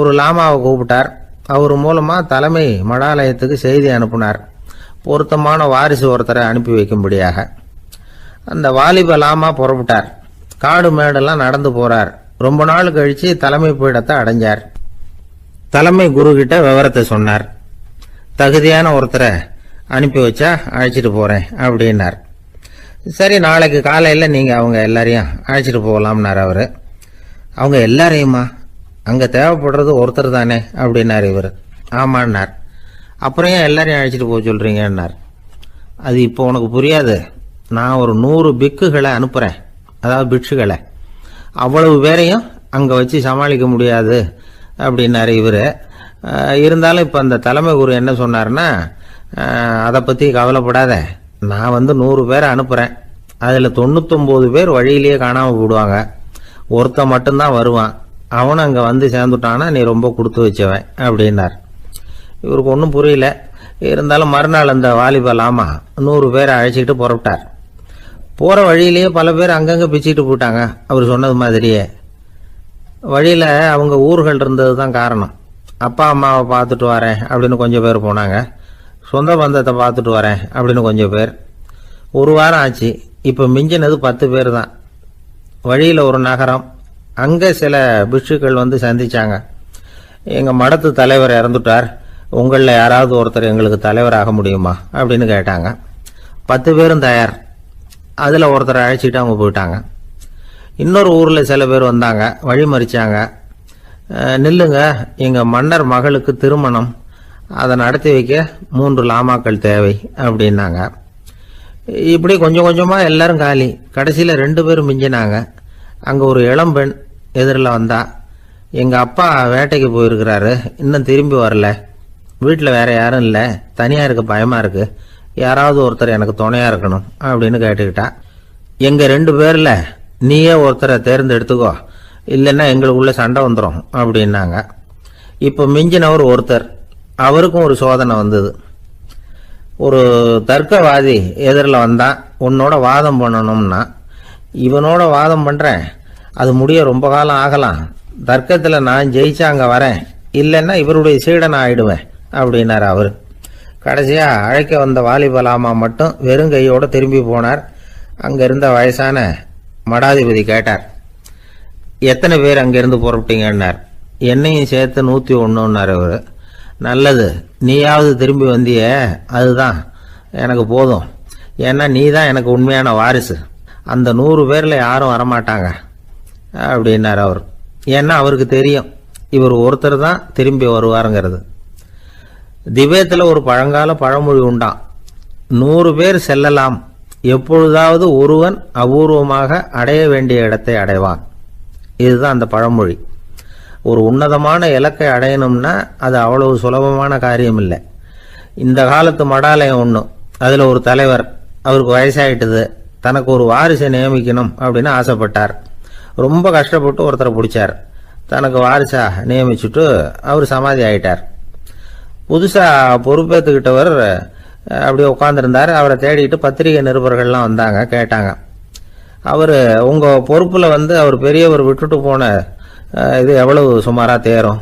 ஒரு லாமாவை கூப்பிட்டார். அவர் மூலமாக தலைமை மடாலயத்துக்கு செய்தி அனுப்புனார், பொருத்தமான வாரிசு ஒருத்தரை அனுப்பி வைக்கும்படியாக. அந்த வாலிப லாமா புறப்பட்டார். காடு மேடெல்லாம் நடந்து போறார். ரொம்ப நாள் கழிச்சு தலைமை பீடத்தை அடைஞ்சார். தலைமை குரு கிட்ட விவரத்தை சொன்னார். தகுதியான ஒருத்தரை அனுப்பி வச்சா அழைச்சிட்டு போறேன் அப்படின்னார். சரி, நாளைக்கு காலையில் நீங்கள் அவங்க எல்லாரையும் அழைச்சிட்டு போகலாம்னார் அவர். அவங்க எல்லாரையுமா? அங்கே தேவைப்படுறது ஒருத்தர் தானே அப்படின்னார் இவர். ஆமான்னார். அப்புறம் ஏன் எல்லாரையும் அழைச்சிட்டு போக சொல்கிறீங்கன்னார். அது இப்போ உனக்கு புரியாது. நான் ஒரு 100 பிக்குகளை அனுப்புகிறேன், அதாவது பிட்சுகளை. அவ்வளவு பேரையும் அங்கே வச்சு சமாளிக்க முடியாது அப்படின்னாரு இவர். இருந்தாலும் இப்போ அந்த தலைமை குரு என்ன சொன்னார்னா, அதை பற்றி கவலைப்படாத, நான் 100 பேரை அனுப்புகிறேன், அதில் 99 பேர் வழியிலேயே காணாமல் போடுவாங்க, ஒருத்தன் மட்டும்தான் வருவான், அவனும் அங்கே சேர்ந்துட்டானா நீ ரொம்ப கொடுத்து வச்சவன் அப்படின்னார். இவருக்கு ஒன்றும் புரியல. இருந்தாலும் மறுநாள் அந்த வாலிபலாமா 100 பேரை அழைச்சிக்கிட்டு புறப்பட்டார். போகிற வழியிலேயே பல பேர் அங்கங்கே பிச்சுக்கிட்டு போயிட்டாங்க. அவர் சொன்னது மாதிரியே வழியில் அவங்க ஊர்கள் இருந்தது தான் காரணம். அப்பா அம்மாவை பார்த்துட்டு வரேன் அப்படின்னு கொஞ்சம் பேர் போனாங்க. சொந்த பந்தத்தை பார்த்துட்டு வரேன் அப்படின்னு கொஞ்சம் பேர். ஒரு வாரம் ஆச்சு. இப்போ மிஞ்சினது 10 பேர் தான். வழியில் ஒரு நகரம். அங்கே சில பிட்சுக்கள் சந்திச்சாங்க. எங்கள் மடத்து தலைவர் இறந்துட்டார், உங்களில் யாராவது ஒருத்தர் எங்களுக்கு தலைவராக முடியுமா அப்படின்னு கேட்டாங்க. 10 பேரும் தயார். அதில் ஒருத்தரை அழைச்சிட்டு அவங்க போயிட்டாங்க. இன்னொரு ஊரில் சில பேர் வந்தாங்க, வழி மறிச்சாங்க. நில்லுங்க, எங்கள் மன்னர் மகளுக்கு திருமணம், அதை நடத்தி வைக்க 3 லாமாக்கள் தேவை அப்படின்னாங்க. இப்படி கொஞ்சம் கொஞ்சமாக எல்லாரும் காலி. கடைசியில் 2 பேரும் மிஞ்சினாங்க. அங்கே ஒரு இளம்பெண் எதிரில் வந்தா, எங்கள் அப்பா வேட்டைக்கு போயிருக்கிறாரு, இன்னும் திரும்பி வரல, வீட்டில் வேற யாரும் இல்லை, தனியாக இருக்க பயமாக இருக்குது, யாராவது ஒருத்தர் எனக்கு துணையாக இருக்கணும் அப்படின்னு கேட்டுக்கிட்டா. எங்கள் 2 பேரில் நீயே ஒருத்தரை தேர்ந்தெடுத்துக்கோ, இல்லைன்னா எங்களுக்குள்ள சண்டை வந்துடும் அப்படின்னாங்க. இப்போ மிஞ்சினவர் ஒருத்தர். அவருக்கும் ஒரு சோதனை வந்தது. ஒரு தர்க்கவாதி எதிரில் வந்தான், உன்னோட வாதம் பண்ணணும்னா. இவனோட வாதம் பண்ணுறேன், அது முடிய ரொம்ப காலம் ஆகலாம், தர்க்கத்தில் நான் ஜெயிச்சா அங்கே வரேன், இல்லைன்னா இவருடைய சீடனை ஆயிடுவேன் அப்படின்னார் அவர். கடைசியாக அழைக்க வந்த வாலிபலாமா மட்டும் வெறும் கையோடு திரும்பி போனார். அங்கே இருந்த வயசான மடாதிபதி கேட்டார், எத்தனை பேர் அங்கேருந்து புறப்பட்டீங்கன்னார். என்னையும் சேர்த்து 101ன்னார் அவர். நல்லது, நீயாவது திரும்பி வந்திய, அதுதான் எனக்கு போதும், ஏன்னா நீ தான் எனக்கு உண்மையான வாரிசு, அந்த 100 பேரில் யாரும் வரமாட்டாங்க அப்படின்னார் அவர். ஏன்னா அவருக்கு தெரியும் இவர் ஒருத்தர் தான் திரும்பி வருவாருங்கிறது. திபேத்தில் ஒரு பழங்கால பழமொழி உண்டாம், 100 பேர் செல்லலாம், எப்பொழுதாவது ஒருவன் அபூர்வமாக அடைய வேண்டிய இடத்தை அடைவான். இதுதான் அந்த பழமொழி. ஒரு உன்னதமான இலக்கை அடையணும்னா அது அவ்வளவு சுலபமான காரியம் இல்லை. இந்த காலத்து மடாலயம் ஒன்று, அதில் ஒரு தலைவர், அவருக்கு வயசாயிட்டுது, தனக்கு ஒரு வாரிசை நியமிக்கணும் அப்படின்னு ஆசைப்பட்டார். ரொம்ப கஷ்டப்பட்டு ஒருத்தரை பிடிச்சார், தனக்கு வாரிசா நியமிச்சுட்டு அவர் சமாதி ஆயிட்டார். புதுசாக பொறுப்பேற்றுக்கிட்டவர் அப்படியே உட்காந்துருந்தார். அவரை தேடிட்டு பத்திரிகை நிருபர்கள்லாம் வந்தாங்க, கேட்டாங்க. அவர் உங்கள் பொறுப்பில் அவர் பெரியவர் விட்டுட்டு போன இது எவ்வளவு சுமாராக தேரும்